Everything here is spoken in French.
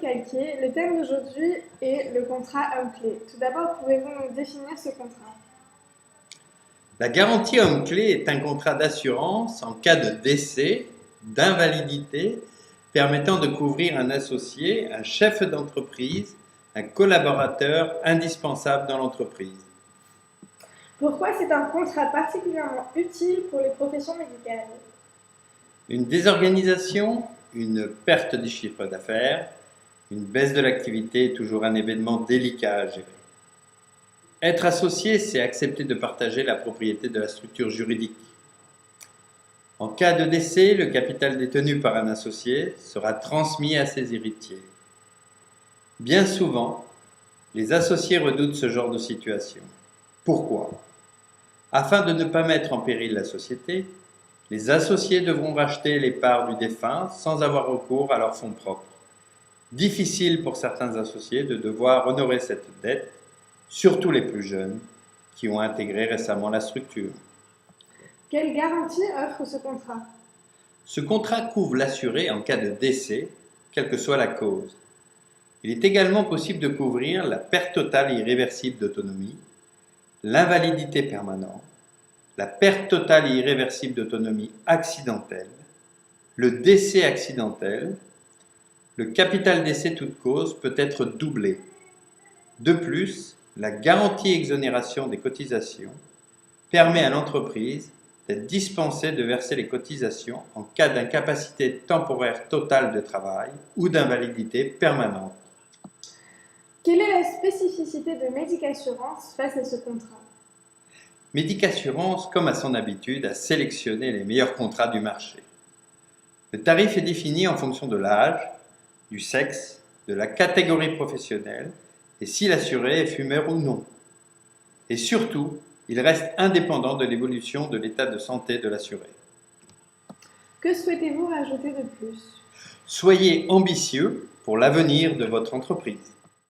Calquier. Le thème d'aujourd'hui est le contrat homme-clé. Tout d'abord, pouvez-vous nous définir ce contrat? La garantie homme-clé est un contrat d'assurance en cas de décès, d'invalidité, permettant de couvrir un associé, un chef d'entreprise, un collaborateur indispensable dans l'entreprise. Pourquoi c'est un contrat particulièrement utile pour les professions médicales? Une désorganisation, une perte du chiffre d'affaires, une baisse de l'activité est toujours un événement délicat à gérer. Être associé, c'est accepter de partager la propriété de la structure juridique. En cas de décès, le capital détenu par un associé sera transmis à ses héritiers. Bien souvent, les associés redoutent ce genre de situation. Pourquoi? Afin de ne pas mettre en péril la société, les associés devront racheter les parts du défunt sans avoir recours à leurs fonds propres. Difficile pour certains associés de devoir honorer cette dette, surtout les plus jeunes qui ont intégré récemment la structure. Quelle garantie offre ce contrat? Ce contrat couvre l'assuré en cas de décès, quelle que soit la cause. Il est également possible de couvrir la perte totale et irréversible d'autonomie, l'invalidité permanente, la perte totale et irréversible d'autonomie accidentelle, le décès accidentel. Le capital décès toute cause peut être doublé. De plus, la garantie exonération des cotisations permet à l'entreprise d'être dispensée de verser les cotisations en cas d'incapacité temporaire totale de travail ou d'invalidité permanente. Quelle est la spécificité de Médicassurance face à ce contrat? Médicassurance, comme à son habitude, a sélectionné les meilleurs contrats du marché. Le tarif est défini en fonction de l'âge, du sexe, de la catégorie professionnelle et si l'assuré est fumeur ou non. Et surtout, il reste indépendant de l'évolution de l'état de santé de l'assuré. Que souhaitez-vous rajouter de plus? Soyez ambitieux pour l'avenir de votre entreprise.